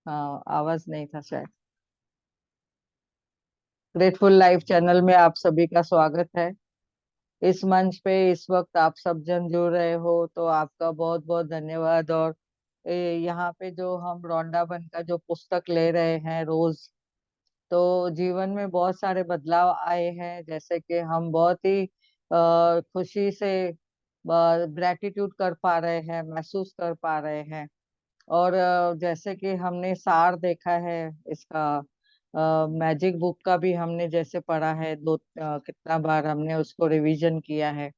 हाँ, आवाज नहीं था शायद। ग्रेटफुल लाइफ चैनल में आप सभी का स्वागत है। इस मंच पे इस वक्त आप सब जन जुड़ रहे हो तो आपका बहुत बहुत धन्यवाद। और यहाँ पे जो हम रौंडाबन का जो पुस्तक ले रहे हैं रोज, तो जीवन में बहुत सारे बदलाव आए हैं। जैसे कि हम बहुत ही खुशी से ग्रेटिट्यूड कर पा रहे हैं, महसूस कर पा रहे हैं। और जैसे कि हमने सार देखा है इसका, मैजिक बुक का भी हमने जैसे पढ़ा है, कितना बार हमने उसको रिवीजन किया है।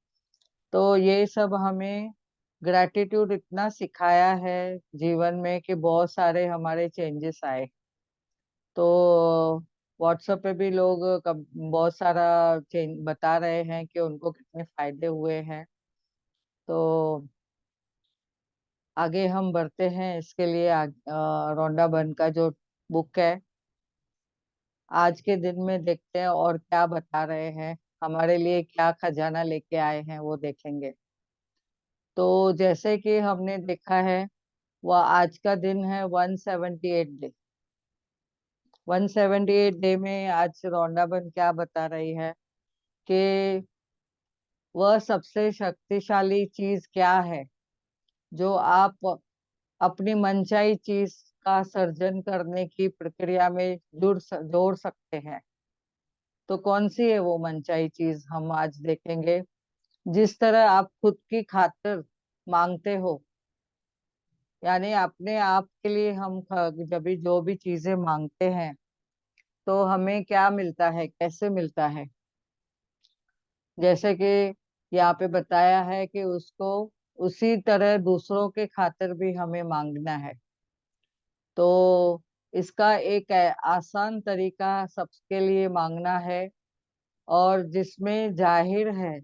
तो ये सब हमें ग्रैटिट्यूड इतना सिखाया है जीवन में कि बहुत सारे हमारे चेंजेस आए। तो व्हाट्सएप पे भी लोग बहुत सारा चेंज बता रहे हैं कि उनको कितने फायदे हुए हैं। तो आगे हम बढ़ते हैं। इसके लिए रोंडा बर्न का जो बुक है, आज के दिन में देखते हैं और क्या बता रहे हैं, हमारे लिए क्या खजाना लेके आए हैं वो देखेंगे। तो जैसे कि हमने देखा है, वह आज का दिन है 178 डे। 178 डे में आज रौंडाबन क्या बता रही है कि वह सबसे शक्तिशाली चीज क्या है जो आप अपनी मनचाही चीज का सर्जन करने की प्रक्रिया में जोड़ सकते हैं। तो कौन सी है वो मनचाही चीज, हम आज देखेंगे। जिस तरह आप खुद की खातिर मांगते हो, यानी अपने आप के लिए हम जब भी जो भी चीजें मांगते हैं तो हमें क्या मिलता है, कैसे मिलता है। जैसे कि यहाँ पे बताया है कि उसको उसी तरह दूसरों के खातिर भी हमें मांगना है। तो इसका एक आसान तरीका सबके लिए मांगना है, और जिसमें जाहिर है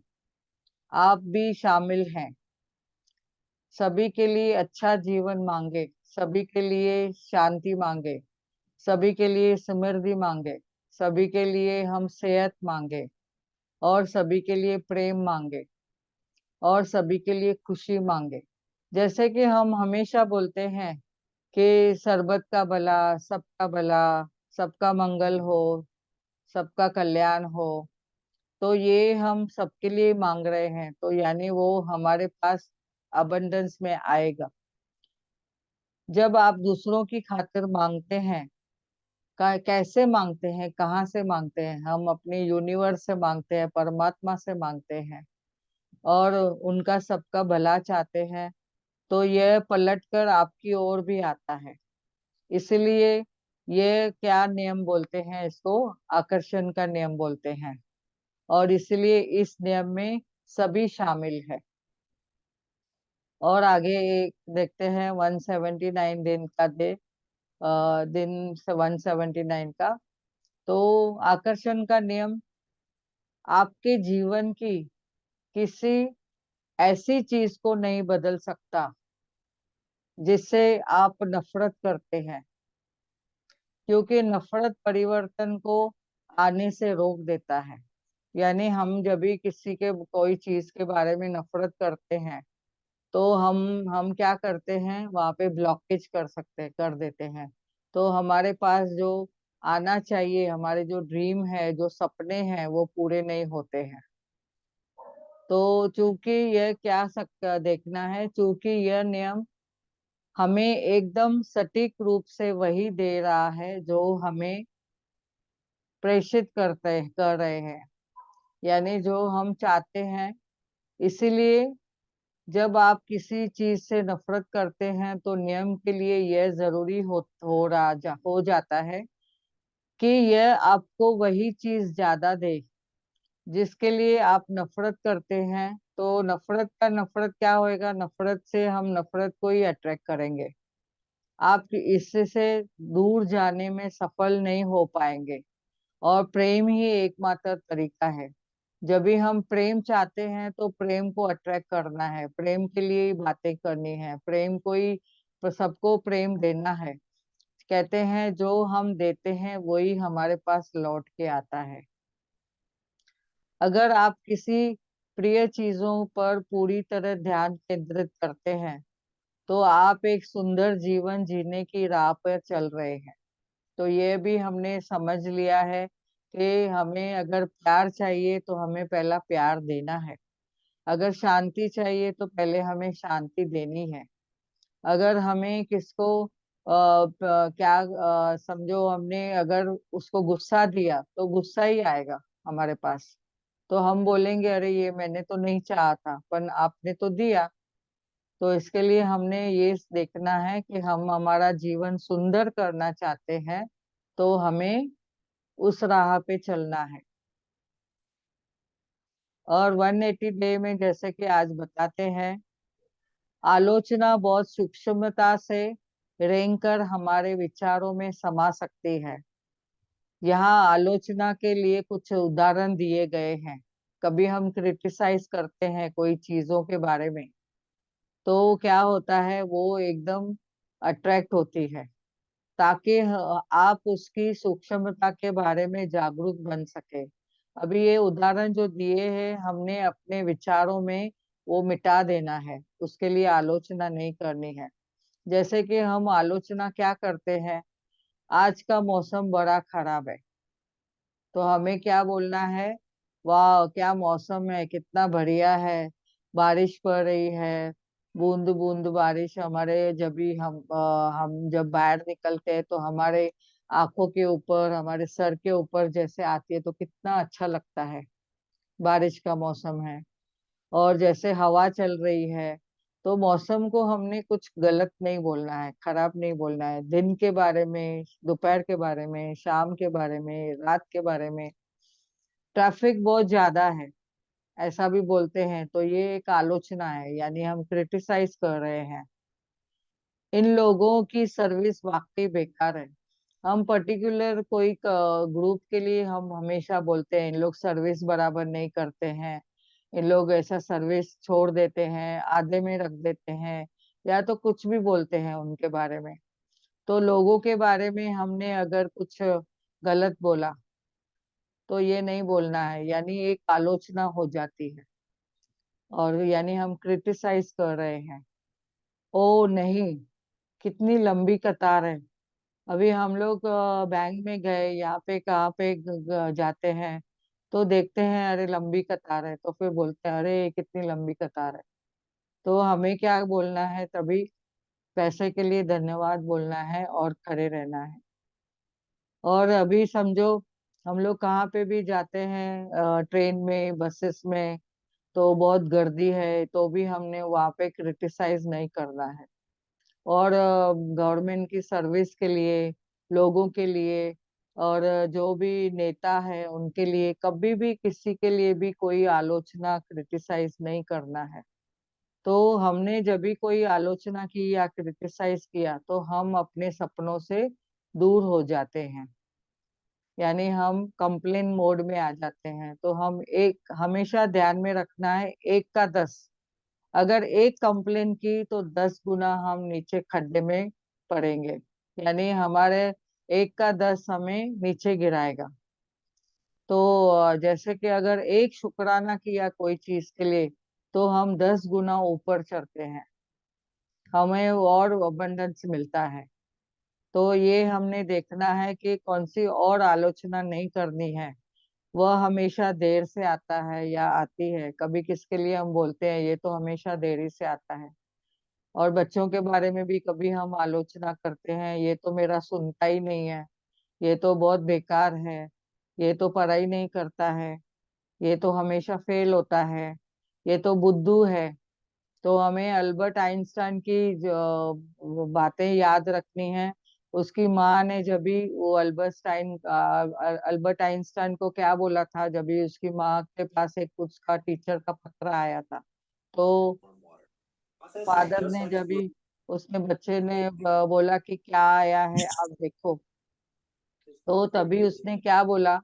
आप भी शामिल हैं। सभी के लिए अच्छा जीवन मांगे, सभी के लिए शांति मांगे, सभी के लिए समृद्धि मांगे, सभी के लिए हम सेहत मांगे, और सभी के लिए प्रेम मांगे, और सभी के लिए खुशी मांगे। जैसे कि हम हमेशा बोलते हैं कि सर्बत का भला, सबका भला, सबका मंगल हो, सबका कल्याण हो। तो ये हम सबके लिए मांग रहे हैं, तो यानी वो हमारे पास अबंडेंस में आएगा। जब आप दूसरों की खातिर मांगते हैं, कैसे मांगते हैं, कहाँ से मांगते हैं? हम अपने यूनिवर्स से मांगते हैं, परमात्मा से मांगते हैं, और उनका सबका भला चाहते हैं। तो यह पलट कर आपकी ओर भी आता है। इसलिए ये क्या नियम बोलते हैं इसको? आकर्षण का नियम बोलते हैं। और इसलिए इस नियम में सभी शामिल है। और आगे एक देखते हैं 179 दिन का दिन से 179 का। तो आकर्षण का नियम आपके जीवन की किसी ऐसी चीज को नहीं बदल सकता जिससे आप नफरत करते हैं, क्योंकि नफरत परिवर्तन को आने से रोक देता है। यानी हम जब भी किसी के कोई चीज के बारे में नफरत करते हैं, तो हम क्या करते हैं, वहां पे ब्लॉकेज कर देते हैं। तो हमारे पास जो आना चाहिए, हमारे जो ड्रीम है, जो सपने हैं, वो पूरे नहीं होते हैं। तो चूंकि यह क्या देखना है, चूंकि यह नियम हमें एकदम सटीक रूप से वही दे रहा है जो हमें प्रेषित कर रहे हैं, यानी जो हम चाहते हैं। इसीलिए जब आप किसी चीज से नफरत करते हैं तो नियम के लिए यह जरूरी हो जाता है कि यह आपको वही चीज ज्यादा दे जिसके लिए आप नफरत करते हैं। तो नफरत क्या होएगा? नफरत से हम नफरत को ही अट्रैक्ट करेंगे। आप इससे से दूर जाने में सफल नहीं हो पाएंगे। और प्रेम ही एकमात्र तरीका है। जब भी हम प्रेम चाहते हैं तो प्रेम को अट्रैक्ट करना है, प्रेम के लिए ही बातें करनी है, प्रेम को ही, सबको प्रेम देना है। कहते हैं जो हम देते हैं वही हमारे पास लौट के आता है। अगर आप किसी प्रिय चीजों पर पूरी तरह ध्यान केंद्रित करते हैं तो आप एक सुंदर जीवन जीने की राह पर चल रहे हैं। तो ये भी हमने समझ लिया है कि हमें अगर प्यार चाहिए तो हमें पहला प्यार देना है। अगर शांति चाहिए तो पहले हमें शांति देनी है। अगर हमें किसको क्या समझो, हमने अगर उसको गुस्सा दिया तो गुस्सा ही आएगा हमारे पास। तो हम बोलेंगे अरे ये मैंने तो नहीं चाहा था, पर आपने तो दिया। तो इसके लिए हमने ये देखना है कि हम हमारा जीवन सुंदर करना चाहते हैं, तो हमें उस राह पे चलना है। और 180 डे में जैसे कि आज बताते हैं, आलोचना बहुत सूक्ष्मता से रेंग कर हमारे विचारों में समा सकती है। यहाँ आलोचना के लिए कुछ उदाहरण दिए गए हैं। कभी हम क्रिटिसाइज करते हैं कोई चीजों के बारे में, तो क्या होता है, वो एकदम अट्रैक्ट होती है, ताकि आप उसकी सूक्ष्मता के बारे में जागरूक बन सके। अभी ये उदाहरण जो दिए हैं, हमने अपने विचारों में वो मिटा देना है, उसके लिए आलोचना नहीं करनी है। जैसे कि हम आलोचना क्या करते हैं, आज का मौसम बड़ा खराब है, तो हमें क्या बोलना है, वाह क्या मौसम है, कितना बढ़िया है, बारिश पड़ रही है, बूंद बूंद बारिश हमारे, जब भी हम जब बाहर निकलते हैं तो हमारे आंखों के ऊपर, हमारे सर के ऊपर जैसे आती है तो कितना अच्छा लगता है। बारिश का मौसम है। और जैसे हवा चल रही है, तो मौसम को हमने कुछ गलत नहीं बोलना है, खराब नहीं बोलना है। दिन के बारे में, दोपहर के बारे में, शाम के बारे में, रात के बारे में, ट्रैफिक बहुत ज्यादा है ऐसा भी बोलते हैं, तो ये एक आलोचना है, यानी हम क्रिटिसाइज कर रहे हैं। इन लोगों की सर्विस वाकई बेकार है। हम पर्टिकुलर कोई ग्रुप के लिए हम हमेशा बोलते हैं इन लोग सर्विस बराबर नहीं करते हैं, इन लोग ऐसा सर्विस छोड़ देते हैं, आधे में रख देते हैं, या तो कुछ भी बोलते हैं उनके बारे में। तो लोगों के बारे में हमने अगर कुछ गलत बोला तो ये नहीं बोलना है, यानी एक आलोचना हो जाती है, और यानी हम क्रिटिसाइज कर रहे हैं। ओ नहीं, कितनी लंबी कतार है। अभी हम लोग बैंक में गए, यहाँ पे कहाँ पे जाते हैं, तो देखते हैं अरे लंबी कतार है, तो फिर बोलते हैं अरे कितनी लंबी कतार है। तो हमें क्या बोलना है तभी, पैसे के लिए धन्यवाद बोलना है और खड़े रहना है। और अभी समझो, हम लोग कहाँ पे भी जाते हैं, ट्रेन में, बसेस में, तो बहुत गर्दी है, तो भी हमने वहाँ पे क्रिटिसाइज नहीं करना है। और गवर्नमेंट की सर्विस के लिए, लोगों के लिए, और जो भी नेता है उनके लिए कभी भी किसी के लिए भी कोई आलोचना, क्रिटिसाइज नहीं करना है। तो हमने जब भी कोई आलोचना की या क्रिटिसाइज किया तो हम अपने सपनों से दूर हो जाते हैं, यानी हम कंप्लेन मोड में आ जाते हैं। तो हम एक हमेशा ध्यान में रखना है, एक का 10, अगर एक कंप्लेन की तो 10 गुना हम नीचे खड्डे में पड़ेंगे, यानी हमारे एक का 10 हमें नीचे गिराएगा। तो जैसे कि अगर एक शुक्राना किया कोई चीज के लिए, तो हम 10 गुना ऊपर चढ़ते हैं, हमें और अबंडेंस मिलता है। तो ये हमने देखना है कि कौन सी और आलोचना नहीं करनी है। वह हमेशा देर से आता है या आती है, कभी किसके लिए हम बोलते हैं, ये तो हमेशा देरी से आता है। और बच्चों के बारे में भी कभी हम आलोचना करते हैं, ये तो मेरा सुनता ही नहीं है, ये तो बहुत बेकार है, ये तो पढ़ाई नहीं करता है, ये तो हमेशा फेल होता है, ये तो बुद्धू है। तो हमें अल्बर्ट आइंस्टाइन की जो वो बातें याद रखनी है। उसकी माँ ने जब भी वो अल्बर्ट आइंस्टाइन को क्या बोला था, जब भी उसकी माँ के पास एक उसका टीचर का पत्र आया था, तो फादर ने जब भी, उसने बच्चे ने बोला कि क्या आया है आप देखो, तो तभी उसने क्या बोला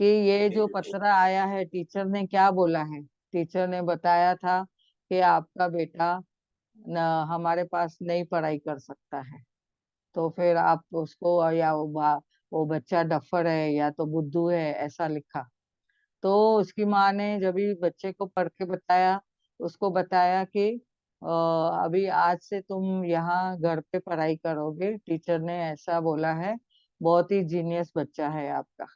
कि ये जो पत्र आया है, टीचर ने क्या बोला है, टीचर ने बताया था कि आपका बेटा न हमारे पास नहीं पढ़ाई कर सकता है, तो फिर आप उसको, या वो बच्चा डफर है या तो बुद्धू है, ऐसा लिखा। तो उसकी माँ ने जब भी बच्चे को पढ़ के बताया, उसको बताया कि अभी आज से तुम यहाँ घर पे पढ़ाई करोगे, टीचर ने ऐसा बोला है। बहुत ही जीनियस बच्चा है आपका।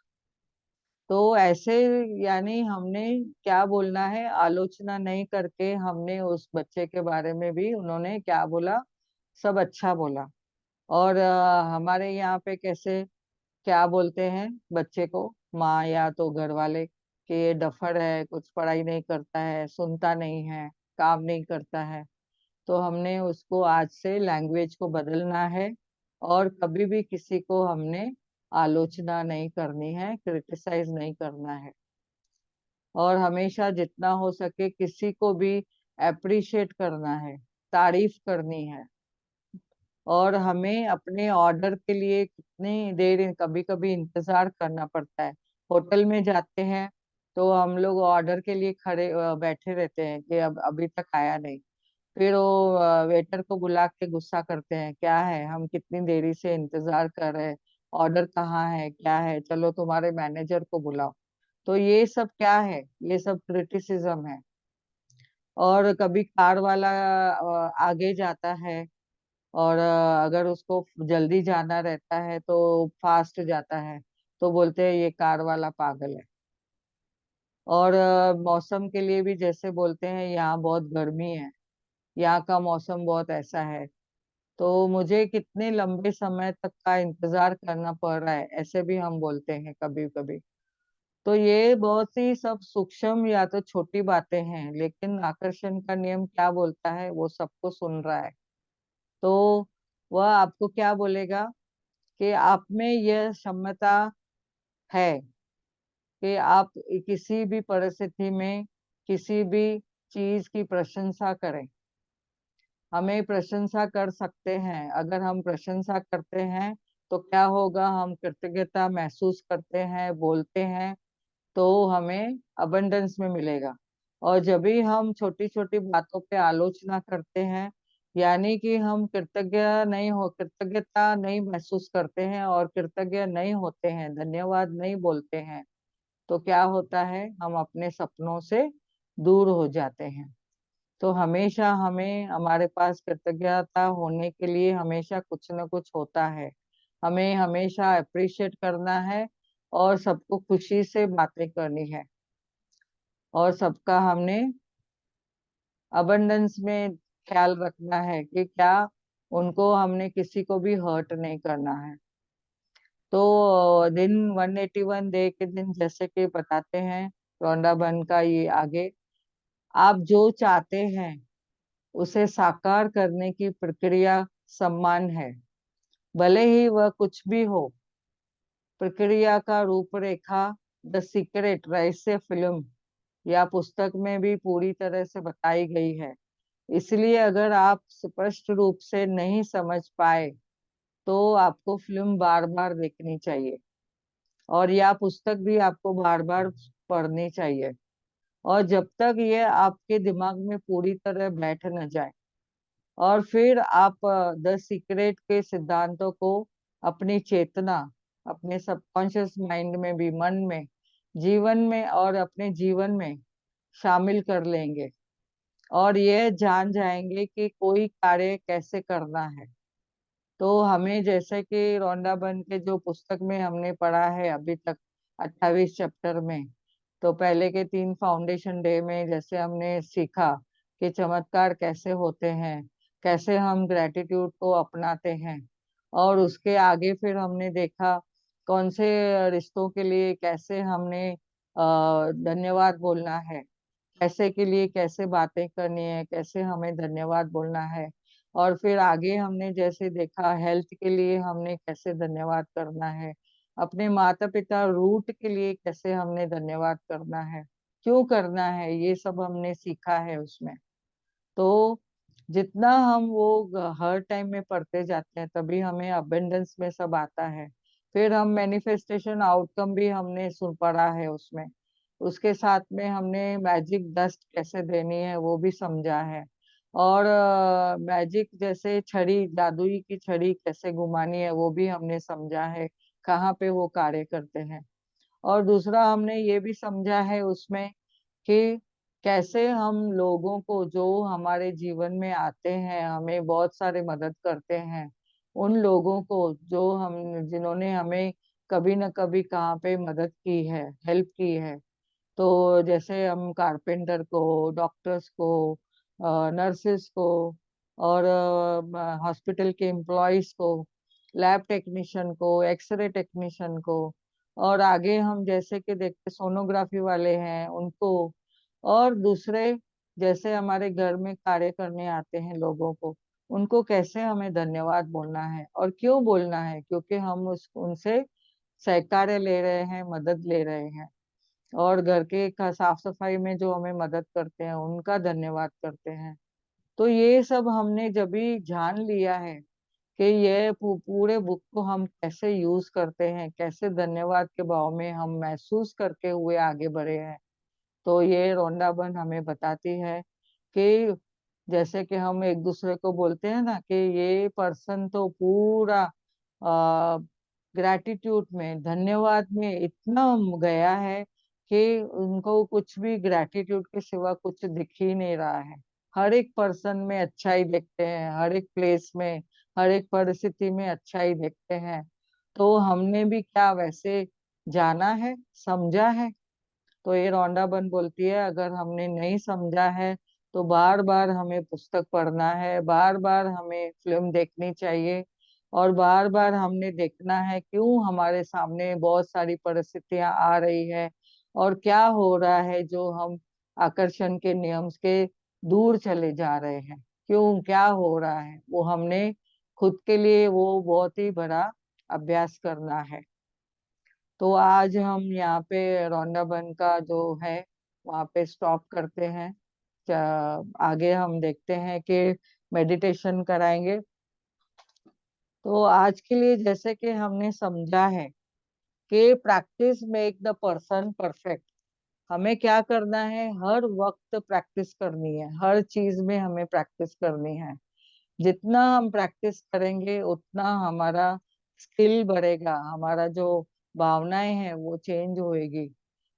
तो ऐसे, यानी हमने क्या बोलना है, आलोचना नहीं करके हमने उस बच्चे के बारे में भी उन्होंने क्या बोला, सब अच्छा बोला। और हमारे यहाँ पे कैसे क्या बोलते हैं बच्चे को, माँ या तो घर वाले, कि ये डफर है, कुछ पढ़ाई नहीं करता है, सुनता नहीं है, काम नहीं करता है। तो हमने उसको आज से लैंग्वेज को बदलना है, और कभी भी किसी को हमने आलोचना नहीं करनी है, क्रिटिसाइज नहीं करना है। और हमेशा जितना हो सके किसी को भी अप्रिशिएट करना है, तारीफ करनी है। और हमें अपने ऑर्डर के लिए कितनी देर कभी कभी इंतजार करना पड़ता है। होटल में जाते हैं तो हम लोग ऑर्डर के लिए बैठे रहते हैं कि अब अभी तक आया नहीं। फिर वो वेटर को बुला के गुस्सा करते हैं, क्या है, हम कितनी देरी से इंतजार कर रहे हैं, ऑर्डर कहाँ है, क्या है, चलो तुम्हारे मैनेजर को बुलाओ। तो ये सब क्या है, ये सब क्रिटिसिज्म है। और कभी कार वाला आगे जाता है, और अगर उसको जल्दी जाना रहता है तो फास्ट जाता है, तो बोलते हैं ये कार वाला पागल है। और मौसम के लिए भी जैसे बोलते हैं, यहाँ बहुत गर्मी है, यहाँ का मौसम बहुत ऐसा है, तो मुझे कितने लंबे समय तक का इंतजार करना पड़ रहा है, ऐसे भी हम बोलते हैं कभी कभी। तो ये बहुत ही सब सूक्ष्म या तो छोटी बातें हैं, लेकिन आकर्षण का नियम क्या बोलता है, वो सबको सुन रहा है। तो वह आपको क्या बोलेगा, कि आप में यह क्षमता है कि आप किसी भी परिस्थिति में किसी भी चीज की प्रशंसा करें। हमें प्रशंसा कर सकते हैं, अगर हम प्रशंसा करते हैं तो क्या होगा, हम कृतज्ञता महसूस करते हैं, बोलते हैं, तो हमें अबंडेंस में मिलेगा। और जब भी हम छोटी छोटी बातों पे आलोचना करते हैं, यानी कि हम कृतज्ञता नहीं महसूस करते हैं और कृतज्ञ नहीं होते हैं, धन्यवाद नहीं बोलते हैं, तो क्या होता है, हम अपने सपनों से दूर हो जाते हैं। तो हमेशा हमें हमारे पास कृतज्ञता होने के लिए हमेशा कुछ न कुछ होता है। हमें हमेशा अप्रिशिएट करना है, और सबको खुशी से बातें करनी है, और सबका हमने अबंडेंस में ख्याल रखना है कि क्या, उनको हमने किसी को भी हर्ट नहीं करना है। तो दिन 181 डे के दिन जैसे कि बताते हैं रौंडा बन का ये आगे, आप जो चाहते हैं उसे साकार करने की प्रक्रिया सम्मान है, भले ही वह कुछ भी हो। प्रक्रिया का रूपरेखा द सीक्रेट रहस्य फिल्म या पुस्तक में भी पूरी तरह से बताई गई है। इसलिए अगर आप स्पष्ट रूप से नहीं समझ पाए तो आपको फिल्म बार बार देखनी चाहिए, और यह पुस्तक भी आपको बार बार पढ़नी चाहिए, और जब तक ये आपके दिमाग में पूरी तरह बैठ न जाए। और फिर आप द सीक्रेट के सिद्धांतों को अपनी चेतना, अपने सबकॉन्शियस माइंड में भी, मन में, जीवन में और अपने जीवन में शामिल कर लेंगे, और ये जान जाएंगे कि कोई कार्य कैसे करना है। तो हमें जैसे कि रोंडा बन के जो पुस्तक में हमने पढ़ा है अभी तक 28 चैप्टर में, तो पहले के 3 फाउंडेशन डे में जैसे हमने सीखा कि चमत्कार कैसे होते हैं, कैसे हम ग्रेटिट्यूड को अपनाते हैं, और उसके आगे फिर हमने देखा कौन से रिश्तों के लिए कैसे हमने धन्यवाद बोलना है, पैसे के लिए कैसे बातें करनी है, कैसे हमें धन्यवाद बोलना है। और फिर आगे हमने जैसे देखा हेल्थ के लिए हमने कैसे धन्यवाद करना है, अपने माता पिता रूट के लिए कैसे हमने धन्यवाद करना है, क्यों करना है, ये सब हमने सीखा है उसमें। तो जितना हम वो हर टाइम में पढ़ते जाते हैं, तभी हमें अबेंडेंस में सब आता है। फिर हम मैनिफेस्टेशन आउटकम भी हमने सुन पढ़ा है उसमें। उसके साथ में हमने मैजिक डस्ट कैसे देनी है वो भी समझा है। और मैजिक जैसे छड़ी, जादुई की छड़ी कैसे घुमानी है वो भी हमने समझा है, कहाँ पे वो कार्य करते हैं। और दूसरा हमने ये भी समझा है उसमें कि कैसे हम लोगों को जो हमारे जीवन में आते हैं, हमें बहुत सारे मदद करते हैं, उन लोगों को जो हम जिन्होंने हमें कभी न कभी कहाँ पे मदद की है, हेल्प की है। तो जैसे हम कारपेंटर को, डॉक्टर्स को, नर्सेस को, और हॉस्पिटल के एम्प्लॉयज को, लैब टेक्नीशियन को, एक्सरे टेक्नीशियन को, और आगे हम जैसे कि देखते सोनोग्राफी वाले हैं उनको, और दूसरे जैसे हमारे घर में कार्य करने आते हैं लोगों को, उनको कैसे हमें धन्यवाद बोलना है और क्यों बोलना है, क्योंकि हम उस उनसे सहकार्य ले रहे हैं, मदद ले रहे हैं। और घर के साफ सफाई में जो हमें मदद करते हैं उनका धन्यवाद करते हैं। तो ये सब हमने जब भी जान लिया है कि ये पूरे बुक को हम कैसे यूज करते हैं, कैसे धन्यवाद के भाव में हम महसूस करके हुए आगे बढ़े हैं। तो ये रोंडाबन हमें बताती है कि जैसे कि हम एक दूसरे को बोलते हैं ना कि ये पर्सन तो पूरा ग्रैटिट्यूड में, धन्यवाद में इतना गया है कि उनको कुछ भी ग्रैटिट्यूड के सिवा कुछ दिख ही नहीं रहा है। हर एक पर्सन में अच्छाई देखते हैं, हर एक प्लेस में, हर एक परिस्थिति में अच्छाई देखते हैं। तो हमने भी क्या वैसे जाना है, समझा है? तो ये रौंडाबन बोलती है अगर हमने नहीं समझा है तो बार बार हमें पुस्तक पढ़ना है, बार बार हमें फिल्म देखनी चाहिए, और बार बार हमने देखना है क्यों हमारे सामने बहुत सारी परिस्थितियां आ रही है और क्या हो रहा है जो हम आकर्षण के नियम के दूर चले जा रहे हैं, क्यों क्या हो रहा है, वो हमने खुद के लिए वो बहुत ही बड़ा अभ्यास करना है। तो आज हम यहाँ पे रौंडाबन का जो है वहाँ पे स्टॉप करते हैं। आगे हम देखते हैं कि मेडिटेशन कराएंगे। तो आज के लिए जैसे कि हमने समझा है कि practice make the person perfect. हमें क्या करना है, हर वक्त प्रैक्टिस करनी है, हर चीज में हमें प्रैक्टिस करनी है। जितना हम प्रैक्टिस करेंगे उतना हमारा स्किल बढ़ेगा, हमारा जो भावनाएं हैं वो चेंज होएगी।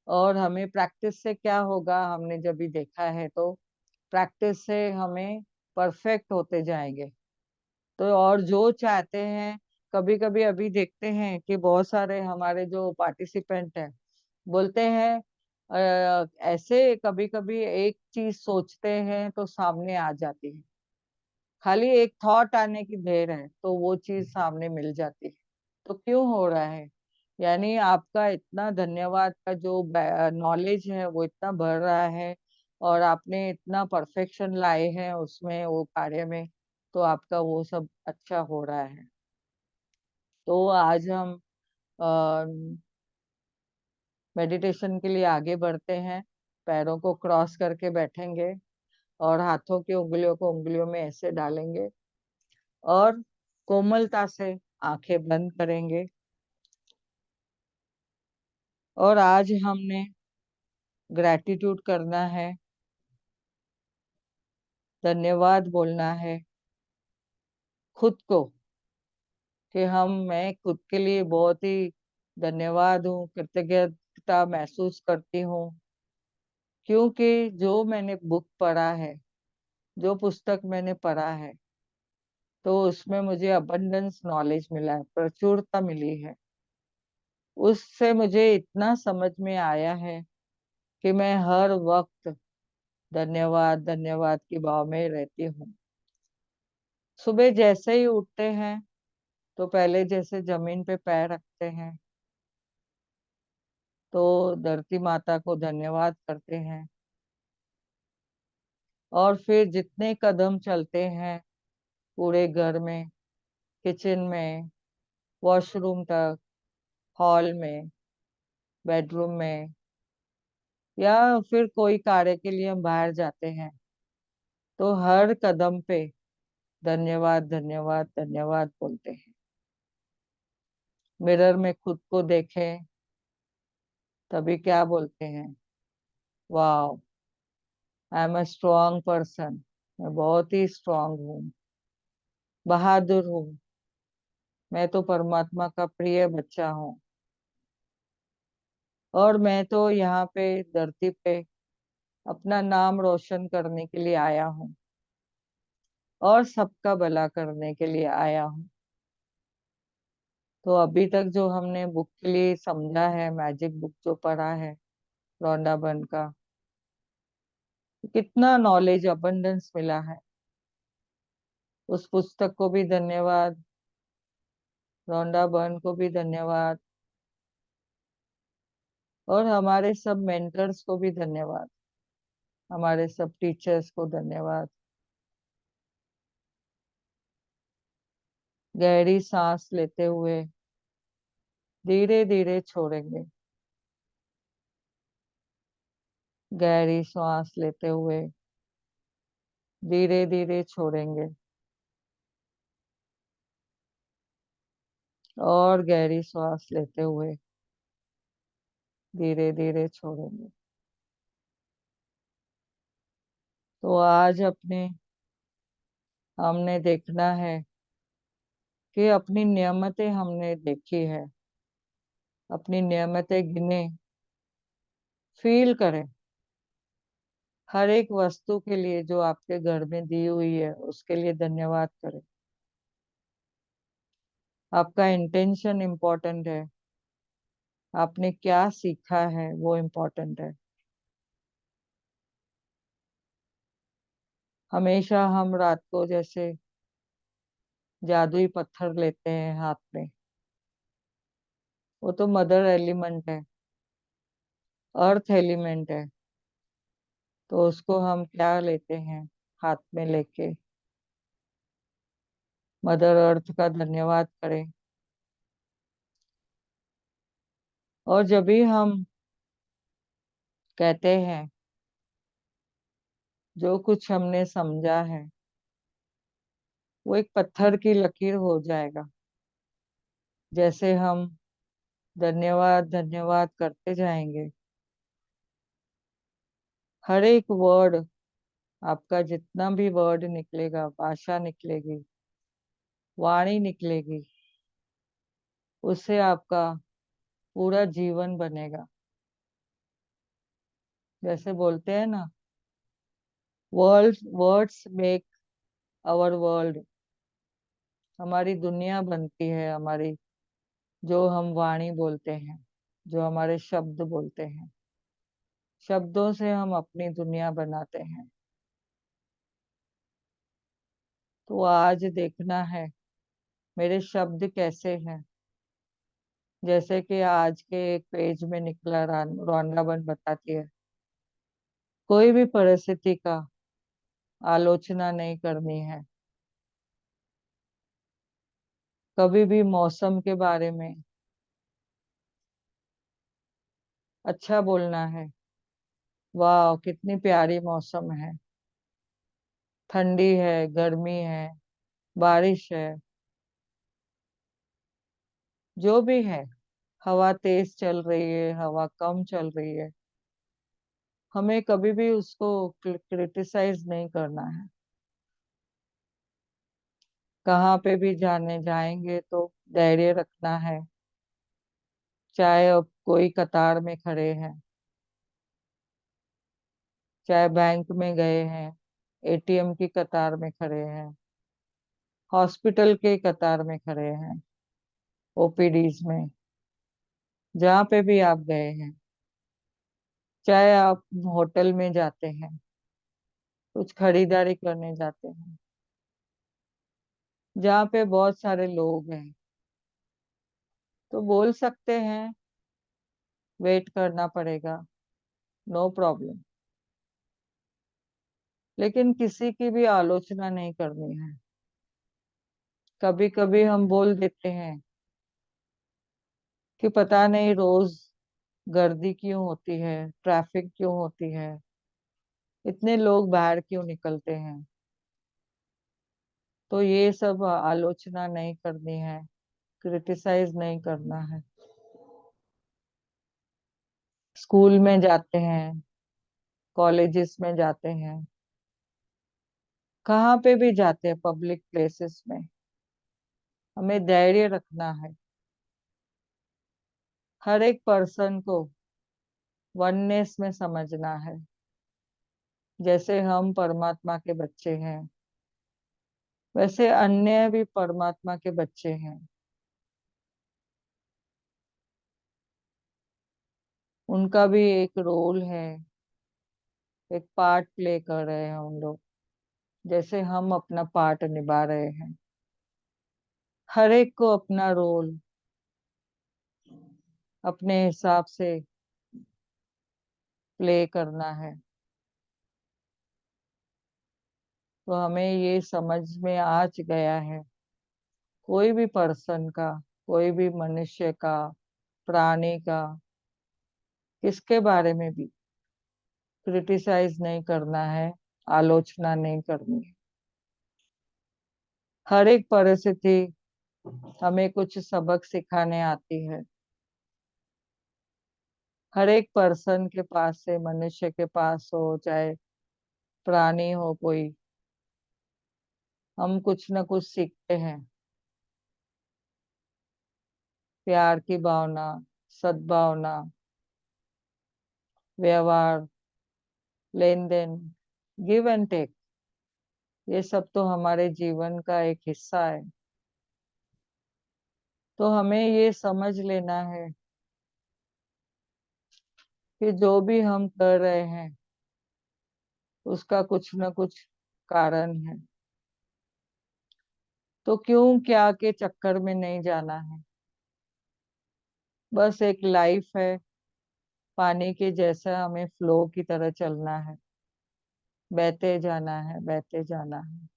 और हमें प्रैक्टिस से क्या होगा, हमने जब भी देखा है तो प्रैक्टिस से हमें परफेक्ट होते जाएंगे। तो और जो चाहते हैं, कभी कभी अभी देखते हैं कि बहुत सारे हमारे जो पार्टिसिपेंट हैं बोलते हैं ऐसे कभी कभी एक चीज सोचते हैं तो सामने आ जाती है, खाली एक थॉट आने की देर है तो वो चीज सामने मिल जाती है। तो क्यों हो रहा है? यानी आपका इतना धन्यवाद का जो नॉलेज है वो इतना बढ़ रहा है, और आपने इतना परफेक्शन लाए हैं उसमें, वो कार्य में, तो आपका वो सब अच्छा हो रहा है। तो आज हम मेडिटेशन के लिए आगे बढ़ते हैं। पैरों को क्रॉस करके बैठेंगे और हाथों की उंगलियों को उंगलियों में ऐसे डालेंगे और कोमलता से आंखें बंद करेंगे। और आज हमने ग्रैटिट्यूड करना है, धन्यवाद बोलना है खुद को, कि मैं खुद के लिए बहुत ही धन्यवाद हूँ, कृतज्ञता महसूस करती हूँ, क्योंकि जो मैंने बुक पढ़ा है, जो पुस्तक मैंने पढ़ा है, तो उसमें मुझे अबंडेंस नॉलेज मिला है, प्रचुरता मिली है। उससे मुझे इतना समझ में आया है कि मैं हर वक्त धन्यवाद धन्यवाद की भाव में रहती हूँ। सुबह जैसे ही उठते हैं तो पहले जैसे जमीन पे पैर रखते हैं तो धरती माता को धन्यवाद करते हैं, और फिर जितने कदम चलते हैं पूरे घर में, किचन में, वॉशरूम तक, हॉल में, बेडरूम में, या फिर कोई कार्य के लिए हम बाहर जाते हैं, तो हर कदम पे धन्यवाद धन्यवाद धन्यवाद बोलते हैं। मिरर में खुद को देखें, तभी क्या बोलते हैं, वाह, I am a strong person. मैं बहुत ही स्ट्रांग हूँ, बहादुर हूँ, मैं तो परमात्मा का प्रिय बच्चा हूँ, और मैं तो यहाँ पे धरती पे अपना नाम रोशन करने के लिए आया हूँ और सबका भला करने के लिए आया हूँ। तो अभी तक जो हमने बुक के लिए समझा है, मैजिक बुक जो पढ़ा है रॉन्डा बर्न का, कितना नॉलेज अबंडेंस मिला है। उस पुस्तक को भी धन्यवाद, रॉन्डा बर्न को भी धन्यवाद, और हमारे सब मेंटर्स को भी धन्यवाद, हमारे सब टीचर्स को धन्यवाद। गहरी सांस लेते हुए धीरे धीरे छोड़ेंगे। गहरी सांस लेते हुए धीरे धीरे छोड़ेंगे, और गहरी सांस लेते हुए धीरे धीरे छोड़ेंगे। तो आज हमने देखना है कि अपनी नियमतें हमने देखी है, अपनी नियमतें गिने, फील करें। हर एक वस्तु के लिए जो आपके घर में दी हुई है उसके लिए धन्यवाद करें। आपका इंटेंशन इम्पोर्टेंट है, आपने क्या सीखा है वो इम्पोर्टेंट है। हमेशा हम रात को जैसे जादुई पत्थर लेते हैं हाथ में, वो तो मदर एलिमेंट है, अर्थ एलिमेंट है। तो उसको हम क्या लेते हैं हाथ में लेके, मदर अर्थ का धन्यवाद करें। और जब भी हम कहते हैं जो कुछ हमने समझा है वो एक पत्थर की लकीर हो जाएगा। जैसे हम धन्यवाद धन्यवाद करते जाएंगे, हर एक वर्ड, आपका जितना भी वर्ड निकलेगा, भाषा निकलेगी, वाणी निकलेगी, उससे आपका पूरा जीवन बनेगा। जैसे बोलते हैं ना, वर्ड्स मेक आवर वर्ल्ड। हमारी दुनिया बनती है, हमारी जो हम वाणी बोलते हैं, जो हमारे शब्द बोलते हैं, शब्दों से हम अपनी दुनिया बनाते हैं। तो आज देखना है मेरे शब्द कैसे हैं। जैसे कि आज के एक पेज में निकला, रोंडा बन बताती है, कोई भी परिस्थिति का आलोचना नहीं करनी है। कभी भी मौसम के बारे में अच्छा बोलना है। वाह कितनी प्यारी मौसम है, ठंडी है, गर्मी है, बारिश है, जो भी है, हवा तेज चल रही है, हवा कम चल रही है, हमें कभी भी उसको क्रिटिसाइज नहीं करना है। कहाँ पे भी जाने जाएंगे तो धैर्य रखना है। चाहे अब कोई कतार में खड़े हैं, चाहे बैंक में गए हैं, एटीएम की कतार में खड़े हैं, हॉस्पिटल के कतार में खड़े हैं, ओपीडीज में, जहाँ पे भी आप गए हैं, चाहे आप होटल में जाते हैं, कुछ खरीदारी करने जाते हैं, जहाँ पे बहुत सारे लोग हैं, तो बोल सकते हैं वेट करना पड़ेगा, नो प्रॉब्लम। लेकिन किसी की भी आलोचना नहीं करनी है। कभी कभी हम बोल देते हैं कि पता नहीं रोज गर्दी क्यों होती है, ट्रैफिक क्यों होती है, इतने लोग बाहर क्यों निकलते हैं। तो ये सब आलोचना नहीं करनी है, क्रिटिसाइज नहीं करना है। स्कूल में जाते हैं, कॉलेजेस में जाते हैं, कहाँ पे भी जाते हैं, पब्लिक प्लेसेस में, हमें धैर्य रखना है। हर एक पर्सन को वननेस में समझना है। जैसे हम परमात्मा के बच्चे हैं, वैसे अन्य भी परमात्मा के बच्चे हैं। उनका भी एक रोल है, एक पार्ट प्ले कर रहे हैं उन लोग, जैसे हम अपना पार्ट निभा रहे हैं। हर एक को अपना रोल अपने हिसाब से प्ले करना है। तो हमें ये समझ में आ गया है, कोई भी पर्सन का, कोई भी मनुष्य का, प्राणी का, किसके बारे में भी क्रिटिसाइज नहीं करना है, आलोचना नहीं करनी है। हर एक परिस्थिति हमें कुछ सबक सिखाने आती है। हर एक पर्सन के पास से, मनुष्य के पास हो चाहे प्राणी हो कोई, हम कुछ न कुछ सीखते हैं। प्यार की भावना, सद्भावना, व्यवहार, लेन देन, गिव एंड टेक, ये सब तो हमारे जीवन का एक हिस्सा है। तो हमें ये समझ लेना है कि जो भी हम कर रहे हैं उसका कुछ न कुछ कारण है। तो क्यों क्या के चक्कर में नहीं जाना है। बस एक लाइफ है, पानी के जैसा हमें फ्लो की तरह चलना है, बहते जाना है, बहते जाना है।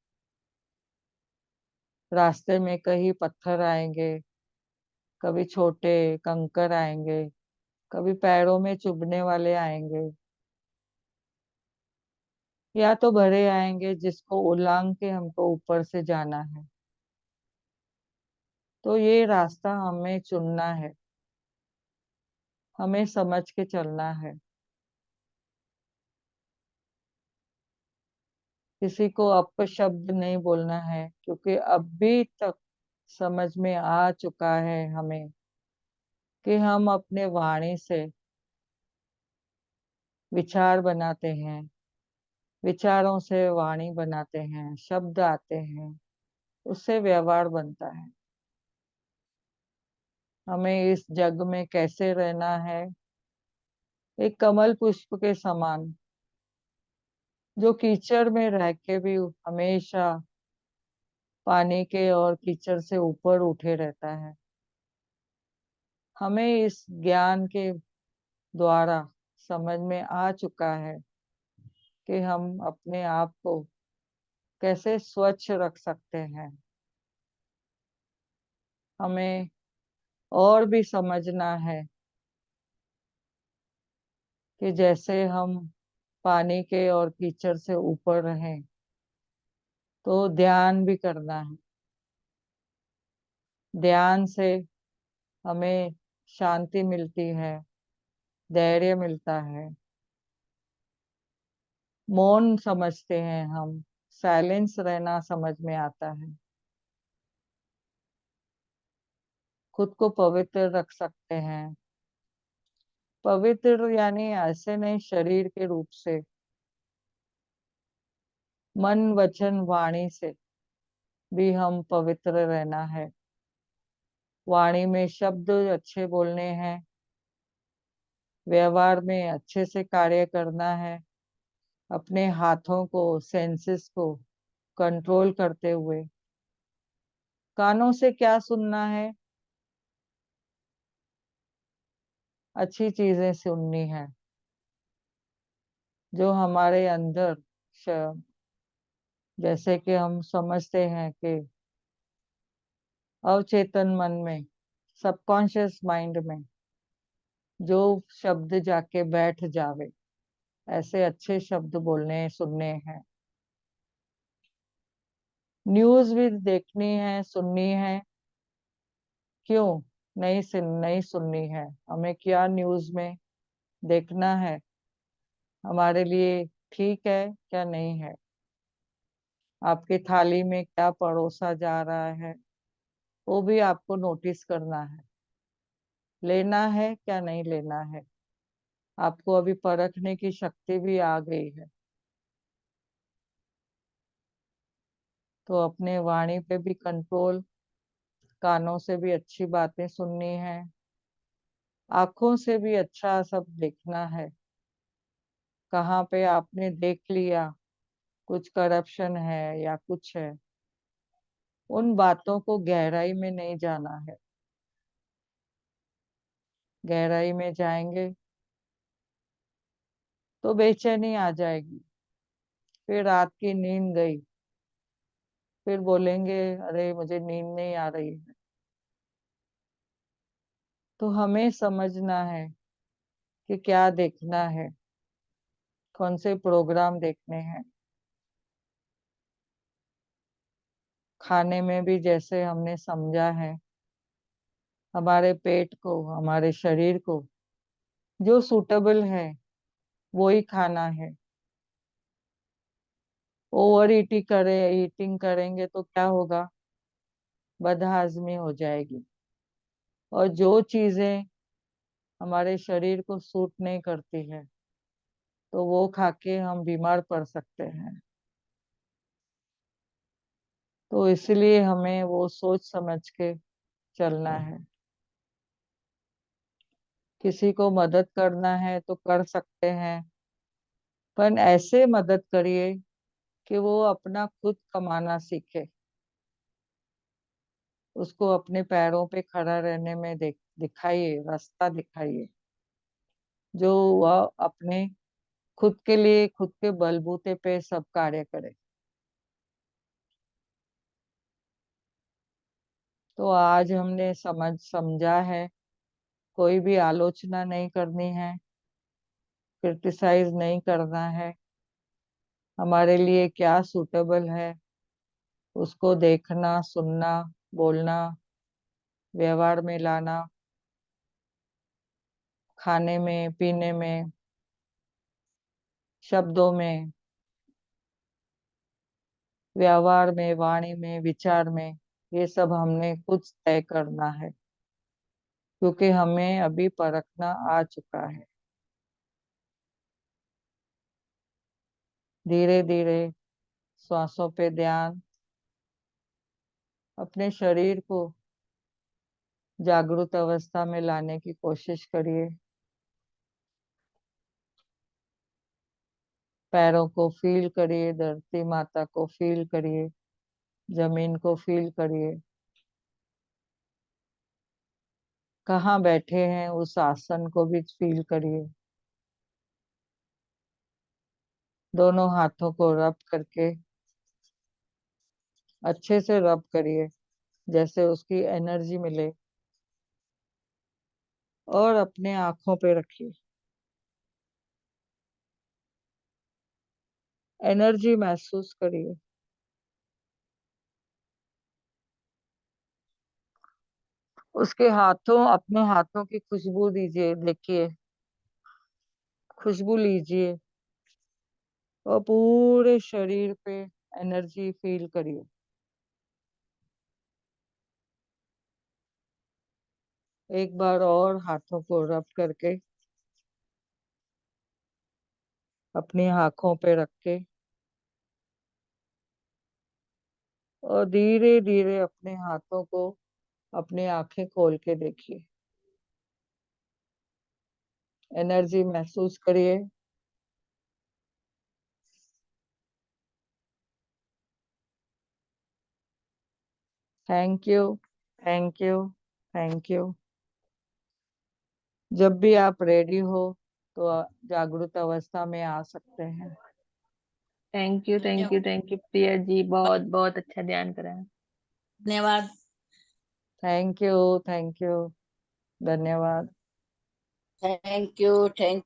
रास्ते में कहीं पत्थर आएंगे, कभी छोटे कंकर आएंगे, कभी पैरों में चुभने वाले आएंगे, या तो बड़े आएंगे जिसको उलांग के हमको ऊपर से जाना है। तो ये रास्ता हमें चुनना है, हमें समझ के चलना है। किसी को अपशब्द नहीं बोलना है, क्योंकि अभी तक समझ में आ चुका है हमें कि हम अपने वाणी से विचार बनाते हैं, विचारों से वाणी बनाते हैं, शब्द आते हैं, उससे व्यवहार बनता है। हमें इस जग में कैसे रहना है, एक कमल पुष्प के समान, जो कीचड़ में रह के भी हमेशा पानी के और कीचड़ से ऊपर उठे रहता है। हमें इस ज्ञान के द्वारा समझ में आ चुका है कि हम अपने आप को कैसे स्वच्छ रख सकते हैं। हमें और भी समझना है कि जैसे हम पानी के और कीचड़ से ऊपर रहें, तो ध्यान भी करना है। ध्यान से हमें शांति मिलती है, धैर्य मिलता है, मौन समझते हैं हम, साइलेंस रहना समझ में आता है। खुद को पवित्र रख सकते हैं। पवित्र यानी ऐसे नहीं शरीर के रूप से, मन वचन वाणी से भी हम पवित्र रहना है। वाणी में शब्द अच्छे बोलने हैं, व्यवहार में अच्छे से कार्य करना है, अपने हाथों को, सेंसेस को कंट्रोल करते हुए। कानों से क्या सुनना है, अच्छी चीजें सुननी है, जो हमारे अंदर श- जैसे कि हम समझते हैं कि अवचेतन मन में, सबकॉन्शियस माइंड में जो शब्द जाके बैठ जावे, ऐसे अच्छे शब्द बोलने सुनने हैं। न्यूज भी देखनी है, सुननी है। क्यों नहीं सुननी है, हमें क्या न्यूज में देखना है, हमारे लिए ठीक है क्या नहीं है, आपकी थाली में क्या परोसा जा रहा है, वो भी आपको नोटिस करना है। लेना है क्या नहीं लेना है, आपको अभी परखने की शक्ति भी आ गई है। तो अपने वाणी पे भी कंट्रोल, कानों से भी अच्छी बातें सुननी है, आंखों से भी अच्छा सब देखना है। कहाँ पे आपने देख लिया कुछ करप्शन है या कुछ है, उन बातों को गहराई में नहीं जाना है। गहराई में जाएंगे तो बेचैनी आ जाएगी, फिर रात की नींद गई, फिर बोलेंगे अरे मुझे नींद नहीं आ रही है। तो हमें समझना है कि क्या देखना है, कौन से प्रोग्राम देखने हैं। खाने में भी जैसे हमने समझा है, हमारे पेट को, हमारे शरीर को जो सूटेबल है वो ही खाना है। ओवर ईटिंग करेंगे तो क्या होगा, बदहाजमी हो जाएगी। और जो चीजें हमारे शरीर को सूट नहीं करती है तो वो खा के हम बीमार पड़ सकते हैं। तो इसलिए हमें वो सोच समझ के चलना है। किसी को मदद करना है तो कर सकते हैं, पर ऐसे मदद करिए कि वो अपना खुद कमाना सीखे, उसको अपने पैरों पे खड़ा रहने में दिखाइए, रास्ता दिखाइए, जो वह अपने खुद के लिए, खुद के बलबूते पे सब कार्य करे। तो आज हमने समझा है, कोई भी आलोचना नहीं करनी है, क्रिटिसाइज नहीं करना है। हमारे लिए क्या सूटेबल है उसको देखना, सुनना, बोलना, व्यवहार में लाना, खाने में, पीने में, शब्दों में, व्यवहार में, वाणी में, विचार में, ये सब हमने खुद तय करना है, क्योंकि हमें अभी परखना आ चुका है। धीरे धीरे श्वासों पे ध्यान, अपने शरीर को जागृत अवस्था में लाने की कोशिश करिए। पैरों को फील करिए, धरती माता को फील करिए, जमीन को फील करिए। कहाँ बैठे हैं उस आसन को भी फील करिए। दोनों हाथों को रब करके अच्छे से रब करिए, जैसे उसकी एनर्जी मिले। और अपने आंखों पे रखिए, एनर्जी महसूस करिए। उसके हाथों, अपने हाथों की खुशबू दीजिए, देखिए, खुशबू लीजिए और पूरे शरीर पे एनर्जी फील करिए। एक बार और हाथों को रब करके अपनी आंखों पे रख के और धीरे धीरे अपने हाथों को, अपनी आंखें खोल के देखिए, एनर्जी महसूस करिए। Thank you, thank you, thank you. जब भी आप रेडी हो तो जागृत अवस्था में आ सकते हैं। Thank you, thank you, thank you Priya ji, बहुत बहुत अच्छा ध्यान करा है। धन्यवाद। थैंक यू, थैंक यू, धन्यवाद। थैंक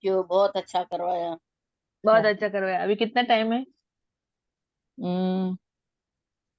यू, बहुत अच्छा करवाया। बहुत अच्छा करवाया। अभी कितना टाइम है?